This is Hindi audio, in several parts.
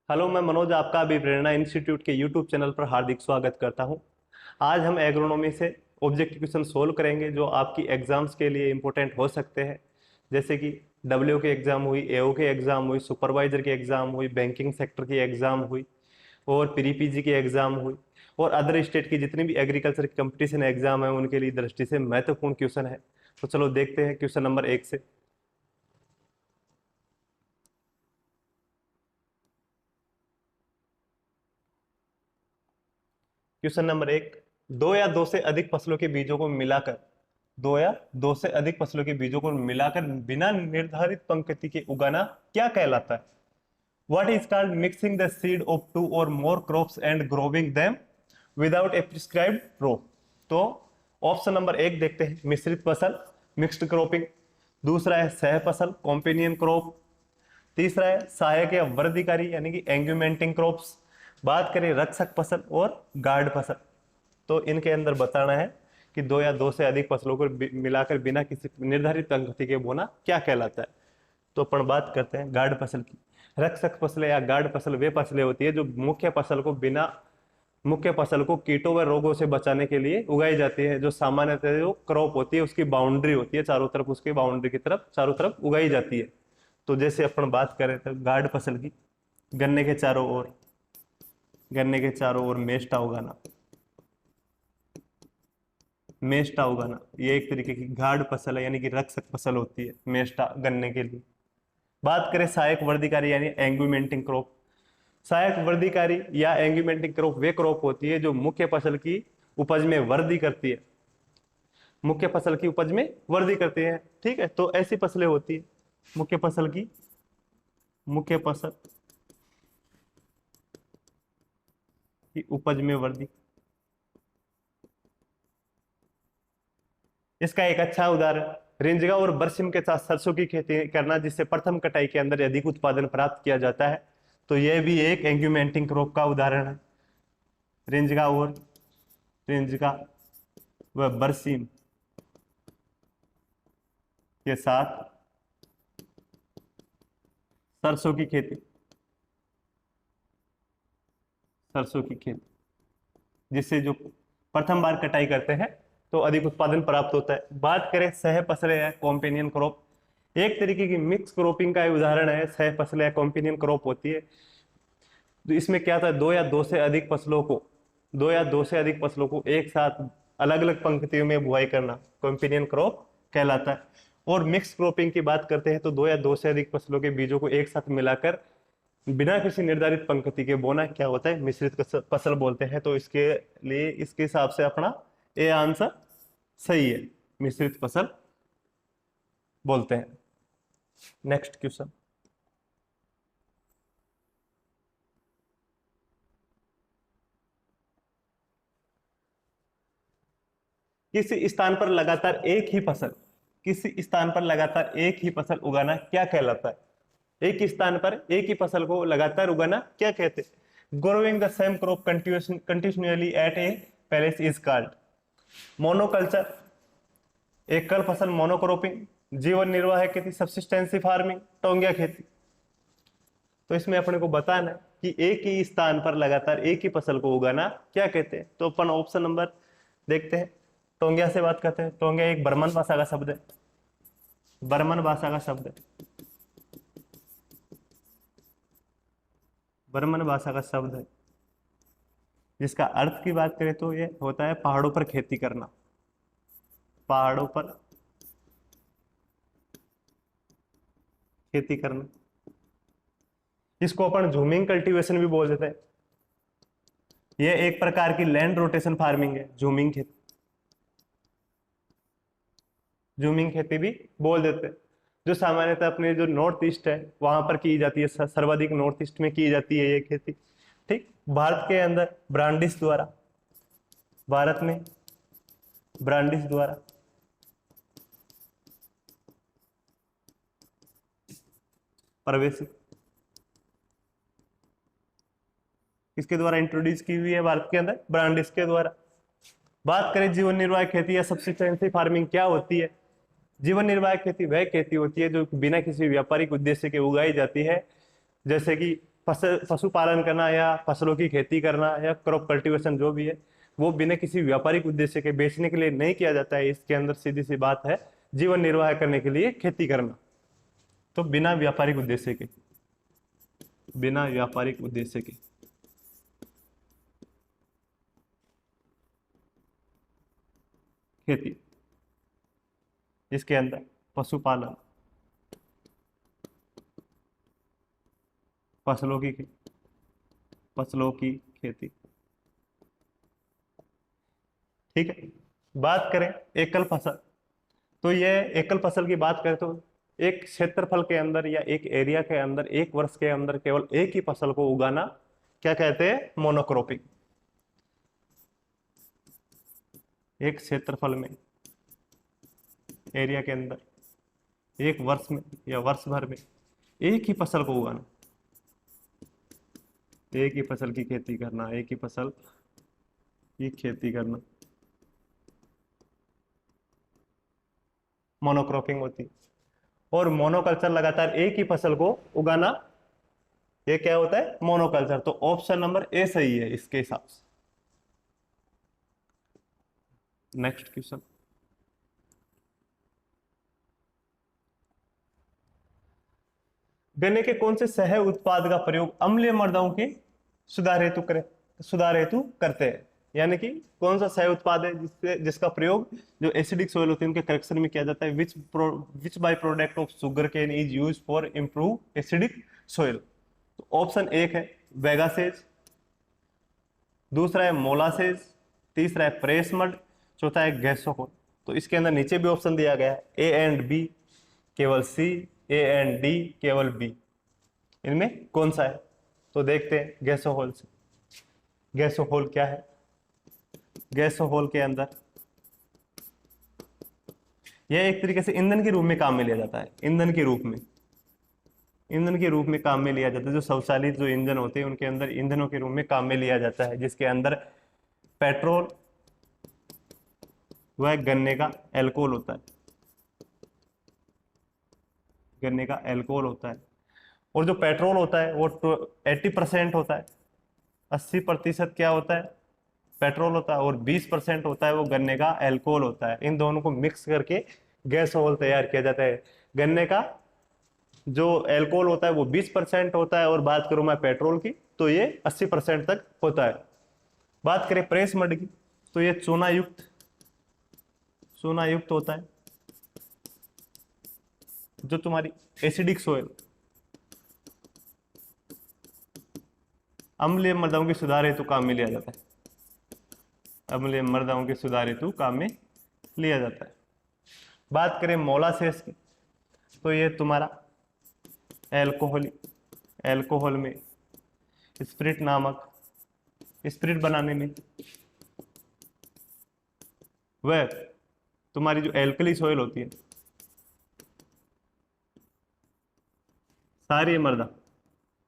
हेलो, मैं मनोज आपका अभी प्रेरणा इंस्टीट्यूट के यूट्यूब चैनल पर हार्दिक स्वागत करता हूं। आज हम एग्रोनॉमी से ऑब्जेक्टिव क्वेश्चन सोल्व करेंगे जो आपकी एग्जाम्स के लिए इंपॉर्टेंट हो सकते हैं। जैसे कि डब्ल्यू की एग्जाम हुई, एओ की एग्जाम हुई, सुपरवाइजर की एग्जाम हुई, बैंकिंग सेक्टर की एग्जाम हुई और प्री पीजी की एग्जाम हुई और अदर स्टेट की जितनी भी एग्रीकल्चर की कंपटीशन एग्जाम है उनके लिए दृष्टि से महत्वपूर्ण क्वेश्चन है। तो चलो देखते हैं क्वेश्चन नंबर 1 से। क्वेश्चन नंबर 1, दो या दो से अधिक फसलों के बीजों को मिलाकर दो या दो से अधिक फसलों के बीजों को मिलाकर बिना निर्धारित पंक्ति के उगाना क्या कहलाता है? What is called mixing the seed of two or more crops and growing them without a prescribed row? तो ऑप्शन नंबर 1 देखते हैं, मिश्रित फसल, मिक्स्ड क्रॉपिंग। दूसरा है सह फसल, कॉम्पेनियन क्रॉप। तीसरा है सहायक या वर्धिकारी यानी कि एंग्यूमेंटिंग क्रॉप्स। बात करें रक्षक फसल और गार्ड फसल, तो इनके अंदर बताना है कि दो या दो से अधिक फसलों को मिलाकर बिना किसी निर्धारित पंक्ति के बोना क्या कहलाता है। तो अपन बात करते हैं गार्ड फसल की। रक्षक फसलें या गार्ड फसल वे फसलें होती है जो मुख्य फसल को कीटों व रोगों से बचाने के लिए उगाई जाती है। जो सामान्यतः जो क्रॉप होती है उसकी बाउंड्री होती है, चारों तरफ उसके बाउंड्री की तरफ चारों तरफ उगाई जाती है। तो जैसे अपन बात करें तो गार्ड फसल की, गन्ने के चारों ओर मेष्टा उगाना, ये एक तरीके की गार्ड फसल है यानी कि रक्षक फसल होती है मेष्टा गन्ने के लिए। बात करें सहायक वर्धिकारी यानी एंग्यूमेंटिंग क्रॉप। सहायक वर्धिकारी या एंग्यूमेंटिंग क्रॉप वे क्रॉप होती है जो मुख्य फसल की उपज में वृद्धि करती है, ठीक है। तो ऐसी फसलें होती है मुख्य फसल की उपज में वृद्धि। इसका एक अच्छा उदाहरण रिंजगा और बरसिम के साथ सरसों की खेती करना, जिससे प्रथम कटाई के अंदर अधिक उत्पादन प्राप्त किया जाता है। तो यह भी एक एंग्यूमेंटिंग क्रॉप का उदाहरण है। रिंजगा व बरसिम के साथ सरसों की खेती जिससे जो प्रथम बार कटाई करते हैं तो अधिक उत्पादन प्राप्त होता है। बात करें सह फसलें या कॉम्पेनियन क्रॉप, एक तरीके की मिक्स क्रॉपिंग का उदाहरण है। सह फसलें या कॉम्पेनियन क्रॉप होती है तो इसमें क्या था, दो या दो से अधिक फसलों को एक साथ अलग अलग पंक्तियों में बुआई करना कॉम्पेनियन क्रॉप कहलाता है। और मिक्स क्रॉपिंग की बात करते हैं तो दो या दो से अधिक फसलों के बीजों को एक साथ मिलाकर बिना किसी निर्धारित पंक्ति के बोना क्या होता है, मिश्रित फसल बोलते हैं। तो इसके लिए इसके हिसाब से अपना ए आंसर सही है, मिश्रित फसल बोलते हैं। नेक्स्ट क्वेश्चन, किसी स्थान पर लगातार एक ही फसल उगाना क्या कहलाता है? एक ही स्थान पर एक ही फसल को लगातार उगाना क्या कहते हैं? Growing the same crop continuously at a place is called monoculture, एकल फसल मोनोक्रॉपिंग, जीवन निर्वाह खेती सब्सिस्टेंसी फार्मिंग, टोंगिया खेती। तो इसमें अपने को बताना है कि एक ही स्थान पर लगातार एक ही फसल को उगाना क्या कहते हैं। तो अपन ऑप्शन नंबर देखते हैं, टोंगिया से बात करते हैं। टोंगिया एक बर्मन भाषा का शब्द है, बर्मन भाषा का शब्द है जिसका अर्थ की बात करें तो ये होता है पहाड़ों पर खेती करना, पहाड़ों पर खेती करना। इसको अपन झूमिंग कल्टीवेशन भी बोल देते हैं। यह एक प्रकार की लैंड रोटेशन फार्मिंग है, झूमिंग खेती भी बोल देते हैं, जो सामान्यतः अपने जो नॉर्थ ईस्ट है वहां पर की जाती है, सर्वाधिक नॉर्थ ईस्ट में की जाती है ये खेती। ठीक, भारत में ब्रांडिस द्वारा प्रवेशित, किसके द्वारा इंट्रोड्यूस की हुई है भारत के अंदर? ब्रांडिस के द्वारा। बात करें जीवन निर्वाह खेती या सब्सिस्टेंसी फार्मिंग क्या होती है? जीवन निर्वाह खेती वह खेती होती है जो बिना किसी व्यापारिक उद्देश्य के उगाई जाती है, जैसे कि पशुपालन करना या फसलों की खेती करना या क्रॉप कल्टीवेशन जो भी है, वो बिना किसी व्यापारिक उद्देश्य के बेचने के लिए नहीं किया जाता है। इसके अंदर सीधी सी बात है, जीवन निर्वाह करने के लिए खेती करना। तो बिना व्यापारिक उद्देश्य के, बिना व्यापारिक उद्देश्य के खेती, इसके अंदर पशुपालन, फसलों की खेती। ठीक है। बात करें एकल फसल, तो ये एकल फसल की बात करें तो एक क्षेत्रफल के अंदर या एक एरिया के अंदर एक वर्ष के अंदर केवल एक ही फसल को उगाना क्या कहते हैं? मोनोक्रॉपिंग। एक क्षेत्रफल में, एरिया के अंदर एक वर्ष में या वर्ष भर में एक ही फसल को उगाना, एक ही फसल की खेती करना, एक ही फसल की खेती करना, मोनोक्रॉपिंग होती है। और मोनोकल्चर लगातार एक ही फसल को उगाना, ये क्या होता है? मोनोकल्चर। तो ऑप्शन नंबर ए सही है इसके हिसाब से। नेक्स्ट क्वेश्चन, गन्ने के कौन से सह उत्पाद का प्रयोग अम्लीय मृदाओं की सुधार हेतु करते हैं? यानी कि कौन सा सह उत्पाद है जिसका प्रयोग जो एसिडिक सोइल होती है उनके करेक्शन में किया जाता है? Which by product of sugarcane is use for improve acidic soil? तो ऑप्शन एक है वेगासेज, दूसरा है मोलासेज, तीसरा है प्रेस मड, चौथा है गैसोहोल। तो इसके अंदर नीचे भी ऑप्शन दिया गया है, ए एंड बी केवल सी, ए एंड डी केवल बी। इनमें कौन सा है? तो देखते हैं गैसोहोल से। गैसोहोल क्या है? गैसोहोल के अंदर यह एक तरीके से ईंधन के रूप में काम में लिया जाता है। ईंधन के रूप में काम में लिया जाता है। जो स्वचालित जो इंजन होते हैं उनके अंदर ईंधनों के रूप में काम में लिया जाता है, जिसके अंदर पेट्रोल वह गन्ने का एल्कोहल होता है, गन्ने का एल्कोहल होता है। और जो पेट्रोल होता है वो 80% होता है, 80% क्या होता है? पेट्रोल होता है, और 20% होता है वो गन्ने का एल्कोहल होता है। इन दोनों को मिक्स करके गैसोहॉल तैयार किया जाता है। गन्ने का जो एल्कोहल होता है वो 20% होता है, और बात करूं मैं पेट्रोल की तो ये 80% तक होता है। बात करें प्रेस मड की, तो ये चूना युक्त होता है। जो तुम्हारी एसिडिक सोइल, अम्लीय मृदाओं के सुधार हेतु काम में लिया जाता है, अम्लीय मृदाओं के सुधार हेतु काम में लिया जाता है। बात करें मोलासेस की, तो ये तुम्हारा एल्कोहल में स्पिरिट बनाने में, वह तुम्हारी जो एल्कली सॉइल होती है, सारी मृदा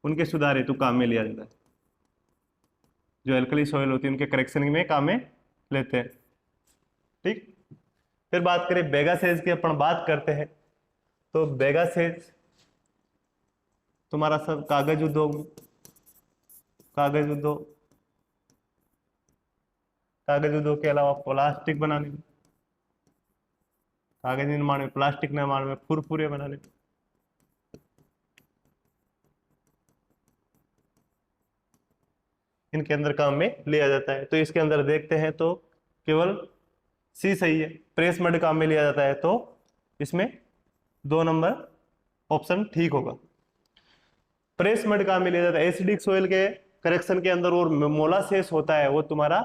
उनके सुधार हेतु काम में लिया जाता है। जो एल्कली सॉइल होती है उनके करेक्शन में काम में लेते हैं। ठीक। फिर बात करें बेगासेज की, अपन बात करते हैं तो बेगासेज तुम्हारा सब कागज उद्योग के अलावा प्लास्टिक बनाने में, कागज निर्माण में, प्लास्टिक निर्माण में, फुरफुरे बनाने में, इनके अंदर काम में लिया जाता है। तो इसके अंदर देखते हैं तो केवल सी सही है, प्रेस मड काम में लिया जाता है। तो इसमें 2 नंबर ऑप्शन ठीक होगा। प्रेस मड काम में लिया जाता है एसिडिक सोइल के करेक्शन के अंदर, और मोलासेस होता है वो तुम्हारा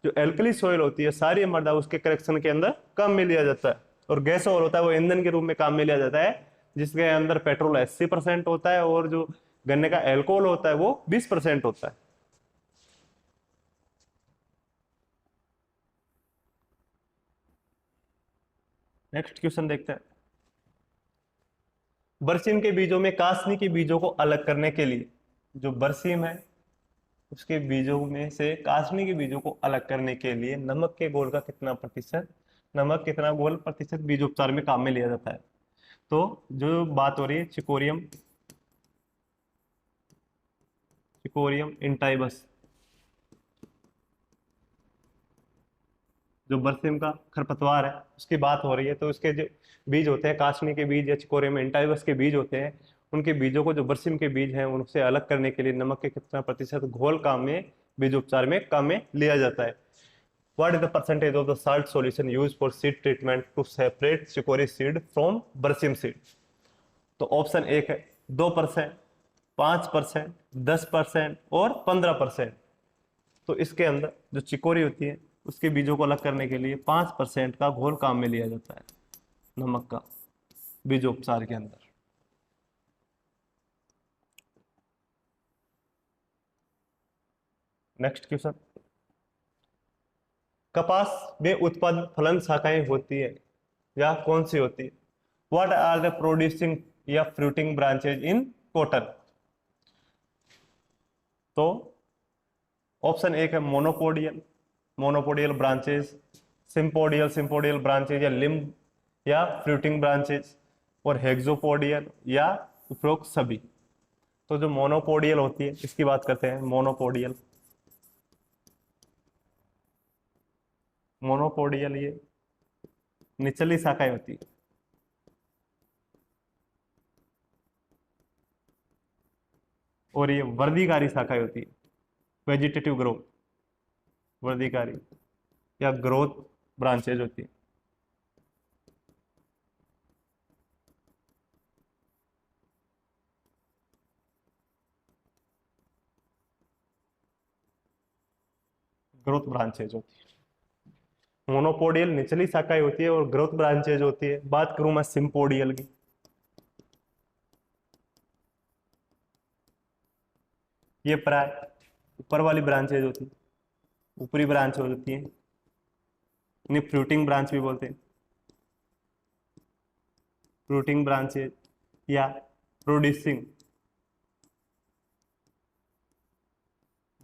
जो एल्कली सोइल होती है सारी मृदा उसके करेक्शन के अंदर काम में लिया जाता है। और गैसोहॉल होता है वो ईंधन के रूप में काम में लिया जाता है, जिसके अंदर पेट्रोल 80% होता है और जो गन्ने का एल्कोहल होता है वो 20% होता है। नेक्स्ट क्वेश्चन देखते हैं। बरसीम के बीजों में कासनी के बीजों को अलग करने के लिए, जो बरसीम है उसके बीजों में से कासनी के बीजों को अलग करने के लिए नमक के घोल का कितना घोल प्रतिशत बीजोपचार में काम में लिया जाता है? तो जो बात हो रही है चिकोरियम चिकोरियम इंटाइबस, जो बरसिम का खरपतवार है उसकी बात हो रही है, तो उसके जो बीज होते हैं, काशनी के बीज या चिकोरियम इंटाइबस के बीज होते हैं, उनके बीजों को जो बरसिम के बीज हैं उनसे अलग करने के लिए नमक के कितना प्रतिशत घोल काम में, बीजोपचार में काम में लिया जाता है। What is the percentage of the salt solution used for seed treatment to separate chicory seed from बरसिम seed? तो ऑप्शन एक है 2%, 5%, 10% और 15%। तो इसके अंदर जो चिकोरी होती है उसके बीजों को अलग करने के लिए 5% का घोल काम में लिया जाता है नमक का, बीजोपचार के अंदर। नेक्स्ट क्वेश्चन, कपास में उत्पादित फलन शाखाएं होती है या कौन सी होती है? व्हाट आर द प्रोड्यूसिंग या फ्रूटिंग ब्रांचेज इन कॉटन? तो ऑप्शन एक है monopodial, monopodial branches, sympodial, sympodial branches या लिम्ब या फ्रूटिंग ब्रांचेज, और हेक्सोपोडियल या उपरोक्त सभी। तो जो मोनोपोडियल होती है इसकी बात करते हैं। मोनोपोडियल, मोनोपोडियल ये निचली शाखाएं होती है, और ये वर्धिकारी शाखाएं होती है, वेजिटेटिव ग्रोथ, वर्धिकारी या ग्रोथ ब्रांचेज होती है। ग्रोथ ब्रांचेज होती है। मोनोपोडियल निचली शाखाएं होती है और ग्रोथ ब्रांचेज होती है। बात करूं मैं सिम्पोडियल की, ये प्राय ऊपर वाली ब्रांचेज होती है, ऊपरी ब्रांच होती है, इन्हें फ्रूटिंग ब्रांच भी बोलते हैं। फ्रूटिंग ब्रांचेज या प्रोड्यूसिंग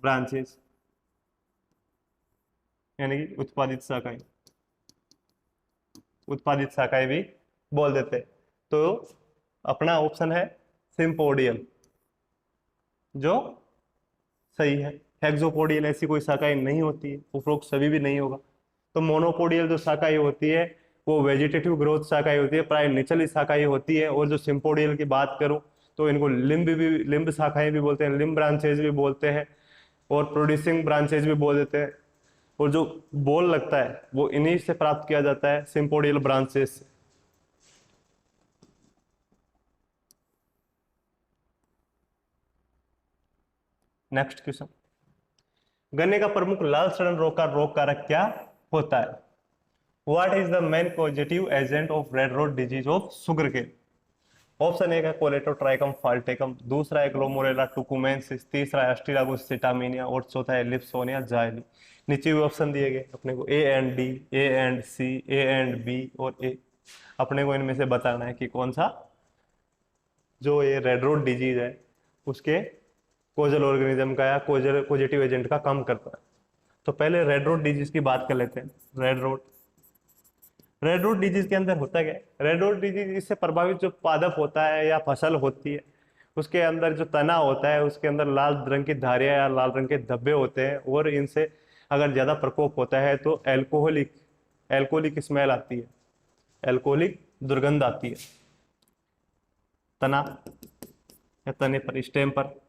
ब्रांचेज यानी कि उत्पादित शाखाएं, उत्पादित शाखाएं भी बोल देते हैं। तो अपना ऑप्शन है सिम्पोडियल जो सही है। हेक्सोपोडियल ऐसी कोई शाखाएं नहीं होती है, उपरोक्त सभी भी नहीं होगा। तो मोनोपोडियल जो शाखाएं होती है वो वेजिटेटिव ग्रोथ शाखाएं होती है, प्राय निचली शाखाएं होती है। और जो सिम्पोडियल की बात करूं तो इनको लिम्ब शाखाएं भी बोलते हैं, लिम्ब ब्रांचेज भी बोलते हैं, और प्रोड्यूसिंग ब्रांचेज भी बोल देते हैं। और जो बोल लगता है वो इन्हीं से प्राप्त किया जाता है, सिम्पोडियल ब्रांचेज से। नेक्स्ट क्वेश्चन, गन्ने का प्रमुख लाल सड़न रोग का रोग कारक क्या होता है? What is the main positive agent of red rot disease of sugarcane? Option एक है कोलेटोट्राइकम फाल्टेकम, दूसरा है ग्लोमोरेला टुकुमेंसिस, तीसरा है एस्टिलागोस सिटामिनिया, और चौथा है लिप्सोनिया जाइली। नीचे भी ऑप्शन दिए गए अपने को, A and D, A and C, A and B और ए। अपने को इनमें से बताना है कि कौन सा जो ये रेड रोड डिजीज है उसके कोजल ऑर्गेनिज्म का या कोजेटिव एजेंट का काम करता है। तो पहले रेड रोड डिजीज की बात कर लेते हैं। रेड रोड डिजीज के अंदर होता क्या है? रेड रोड डिजीज इससे प्रभावित जो पादप होता है या फसल होती है उसके अंदर जो तना होता है उसके अंदर लाल रंग की धारियां या लाल रंग के धब्बे होते हैं, और इनसे अगर ज्यादा प्रकोप होता है तो एल्कोहलिक स्मेल आती है, एल्कोहलिक दुर्गंध आती है। तना या तने पर, स्टेम पर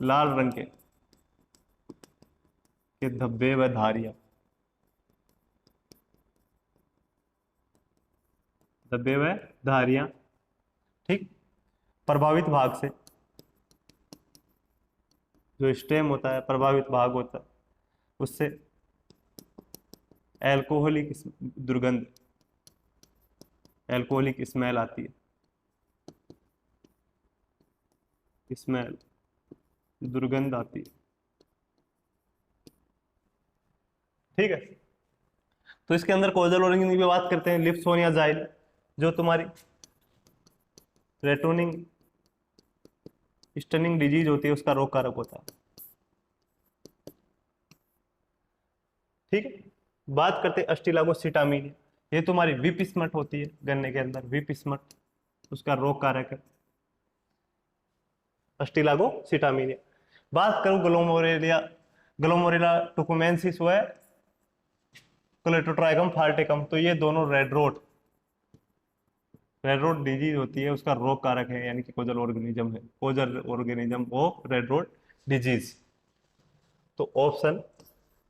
लाल रंग के धब्बे व धारियां, धब्बे व धारियां, ठीक। प्रभावित भाग से, जो स्टेम होता है प्रभावित भाग होता है उससे एल्कोहलिक दुर्गंध, एल्कोहलिक स्मेल आती है, स्मेल दुर्गंध आती है, ठीक है। तो इसके अंदर कोजल ऑर्गेनिज्म की बात करते हैं, लिप्सोनिया जाइल जो तुम्हारी रेटोनिंग स्टनिंग डिजीज होती है उसका रोग कारक होता है, ठीक है। बात करते हैं अस्टिलागोसिटामिनिया, ये तुम्हारी विप स्मट होती है गन्ने के अंदर, विप स्मट उसका रोग कारक है। अस्टिलागोसिटामिनिया। बात करूं ग्लोमोरेलिया, ग्लोमोरेला टुकुमेंसिस वो है क्लेटोट्राइगम फाल्टिकम, तो ये दोनों रेड रोड डिजीज होती है, उसका रोग कारक है, यानी कि कोजल ऑर्गेनिज्म है, causal organism of red rot disease. तो ऑप्शन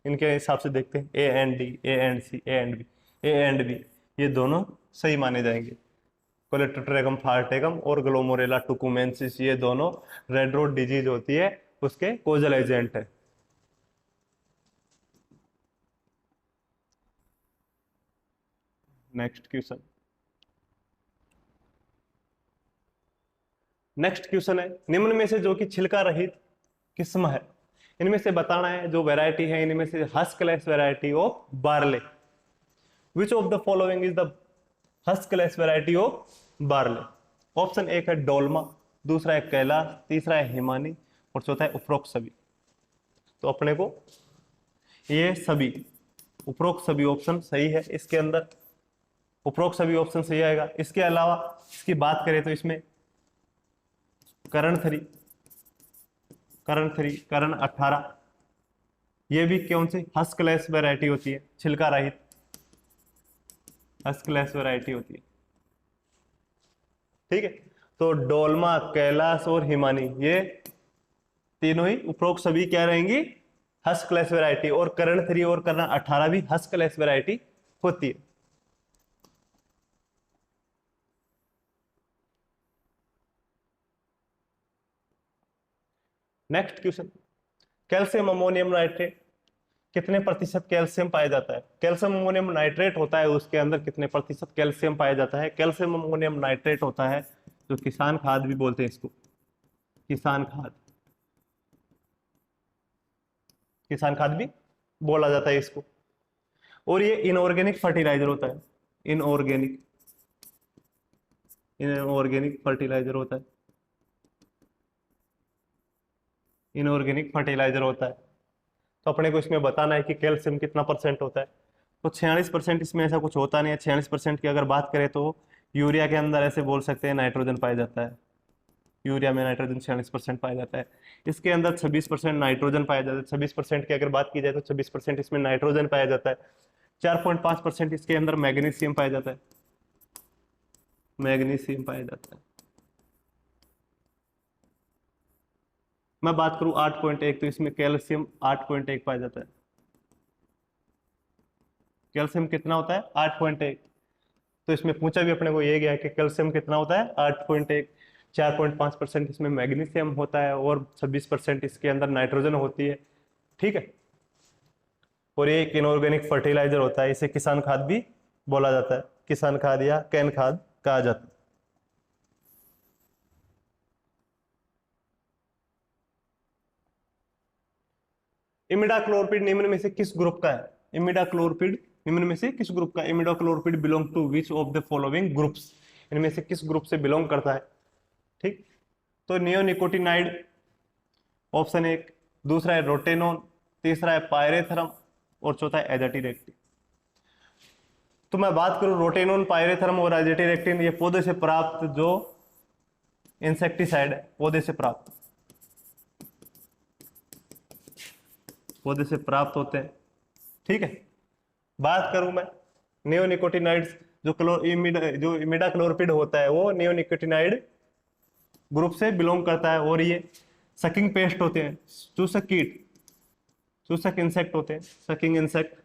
इनके हिसाब से देखते हैं, A and D, A and C, A and B, A and B ये दोनों सही माने जाएंगे। कोलेटोट्रेगम फाल्टेगम और ग्लोमोरेला टुकुमेंसिस ये दोनों रेड रोड डिजीज होती है, उसके कोजल एजेंट है। नेक्स्ट क्वेश्चन, नेक्स्ट क्वेश्चन है, निम्न में से जो कि छिलका रहित किस्म है, इनमें से बताना है जो वैरायटी है इनमें से huskless variety of barley. Which of the following is the huskless variety of barley? Option एक है डोलमा, दूसरा है कैलाश, तीसरा है हिमानी और चौथा है उपरोक्त सभी। तो अपने को ये सभी, उपरोक्त सभी ऑप्शन सही है, इसके अंदर उपरोक्त सभी ऑप्शन सही आएगा। इसके अलावा इसकी बात करें तो इसमें करण 3, करण 18 ये भी कौन सी हस्कलेस वैरायटी होती है, छिलका रहित हस्कलेस वैरायटी होती है। ठीक है, तो डोलमा, कैलाश और हिमानी ये तीनों ही उपरोक्त सभी क्या रहेंगी, हस्कलेस वैरायटी, और करण 3 और करण 18 भी हस्कलेस वैरायटी होती है। Next question, calcium ammonium nitrate कितने प्रतिशत कैल्शियम पाया जाता है? कैल्शियम अमोनियम नाइट्रेट होता है, उसके अंदर कितने प्रतिशत कैल्शियम पाया जाता है? कैल्शियम अमोनियम नाइट्रेट होता है, जो किसान खाद भी बोलते हैं इसको, किसान खाद, किसान खाद भी बोला जाता है इसको। और ये इनऑर्गेनिक फर्टिलाइजर होता है, इनऑर्गेनिक, इनऑर्गेनिक फर्टिलाइजर होता है, इनऑर्गेनिक फर्टिलाइजर होता है। तो अपने को इसमें बताना है कि कैल्शियम कितना परसेंट होता है। तो 46% इसमें ऐसा कुछ होता नहीं है। 46% की अगर बात करें तो यूरिया के अंदर ऐसे बोल सकते हैं नाइट्रोजन पाया जाता है, यूरिया में नाइट्रोजन 46% पाया जाता है। इसके अंदर 26% नाइट्रोजन पाया जाता है। 26% की अगर बात की जाए तो 26% इसमें नाइट्रोजन पाया जाता है। 4.5% इसके अंदर मैग्नीशियम पाया जाता है, मैग्नीशियम पाया जाता है। मैं बात करूं 8.1 तो इसमें कैल्शियम 8.1 पाया जाता है। कैल्शियम कितना होता है? 8.1। तो इसमें पूछा भी अपने को ये गया कि कैल्शियम कितना होता है? 8.1। 4.5% इसमें मैग्नीशियम होता है और 26% इसके अंदर नाइट्रोजन होती है। ठीक है, और ये एक इनऑर्गेनिक फर्टिलाइजर होता है, इसे किसान खाद भी बोला जाता है, किसान खाद या कैन खाद कहा जाता है। इमिडाक्लोरपिड निम्न में से किस ग्रुप का है? इमिडाक्लोरपिड निम्न में से किस ग्रुप का? Imidacloprid belong to which of the following groups? इनमें से किस ग्रुप से बिलोंग करता है? ठीक, तो नियोनिकोटिनाइड ऑप्शन एक, दूसरा है रोटेनोन, तीसरा है पायरेथरम और चौथा है एजाटिरेक्टिन। तो मैं बात करूं रोटेनोन, पायरेथरम और एजाटिरेक्टिन, ये पौधे से प्राप्त जो इंसेक्टिसाइड है, पौधे से प्राप्त, पौधे से प्राप्त होते हैं। ठीक है, बात करूं मैं नियोनिकोटिनाइड्स, जो इमिडाक्लोरपिड होता है वो नियोनिकोटिनाइड ग्रुप से बिलोंग करता है, और ये सकिंग पेस्ट होते हैं, चूसक कीट, चूसक इंसेक्ट होते हैं, सकिंग इंसेक्ट।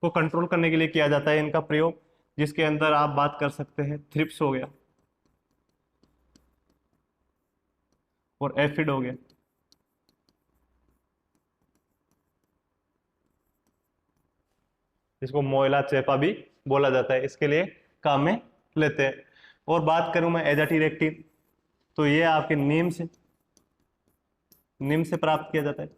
को कंट्रोल करने के लिए किया जाता है इनका प्रयोग, जिसके अंदर आप बात कर सकते हैं थ्रिप्स हो गया और एफिड हो गया। इसको मोइला चेपा भी बोला जाता है, इसके लिए काम में लेते हैं। और बात करूं मैं एजाटिरेक्टिन, तो ये आपके नीम से प्राप्त किया जाता है,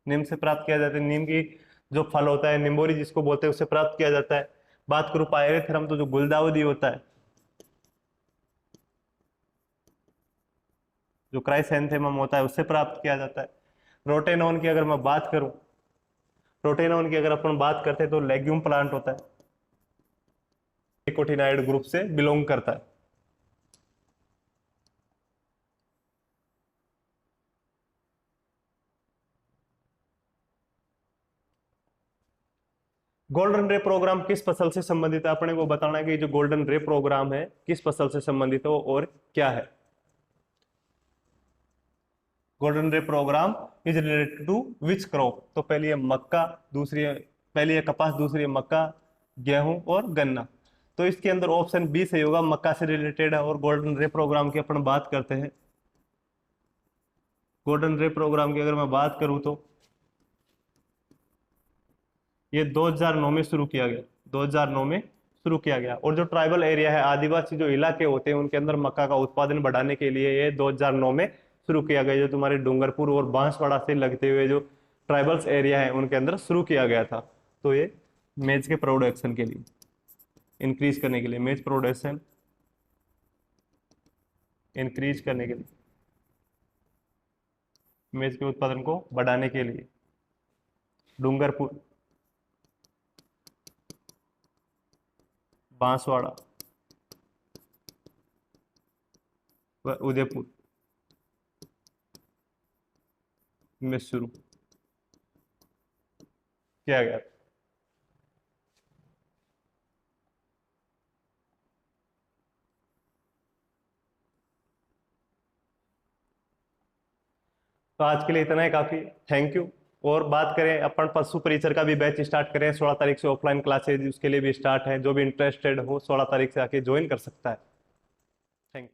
नीम से प्राप्त किया जाता है। नीम की जो फल होता है, निम्बोरी जिसको बोलते हैं, उससे प्राप्त किया जाता है। बात करूं पायरेथरम, तो जो गुलदाउदी होता है, जो क्राइसैंथेमम होता है, उससे प्राप्त किया जाता है। रोटेनॉन की अगर मैं बात करूं प्रोटेनोन की अगर अपन बात करते हैं तो लेग्यूम प्लांट होता है, निकोटिनाइड ग्रुप से बिलोंग करता है। गोल्डन रे प्रोग्राम किस फसल से संबंधित है, अपने को बताना है कि जो गोल्डन रे प्रोग्राम है किस फसल से संबंधित है और क्या है। Golden ray programme is related to which crop, तो पहली है मक्का, दूसरी है पहली है कपास, दूसरी है मक्का, गेहूं और गन्ना। तो इसके अंदर ऑप्शन बी सही होगा, मक्का से रिलेटेड है। और गोल्डन रे प्रोग्राम की अपन बात करते हैं, गोल्डन रे प्रोग्राम की अगर मैं बात करूं तो ये 2009 में शुरू किया गया, 2009 में शुरू किया गया। और जो ट्राइबल एरिया है, आदिवासी जो इलाके होते हैं, उनके अंदर मक्का का उत्पादन बढ़ाने के लिए ये 2009 में शुरू किया गया। जो तुम्हारे डूंगरपुर और बांसवाड़ा से लगते हुए जो ट्राइबल्स एरिया है उनके अंदर शुरू किया गया था। तो ये मेज के प्रोडक्शन के लिए, इंक्रीज करने के लिए, मेज प्रोडक्शन इंक्रीज करने के लिए, मेज के उत्पादन को बढ़ाने के लिए डूंगरपुर, बांसवाड़ा व उदयपुर में शुरू किया गया। तो आज के लिए इतना ही काफी, थैंक यू। और बात करें अपन पशु परिचर का भी बैच स्टार्ट करें 16 तारीख से, ऑफलाइन क्लासेज उसके लिए भी स्टार्ट है। जो भी इंटरेस्टेड हो 16 तारीख से आके ज्वाइन कर सकता है।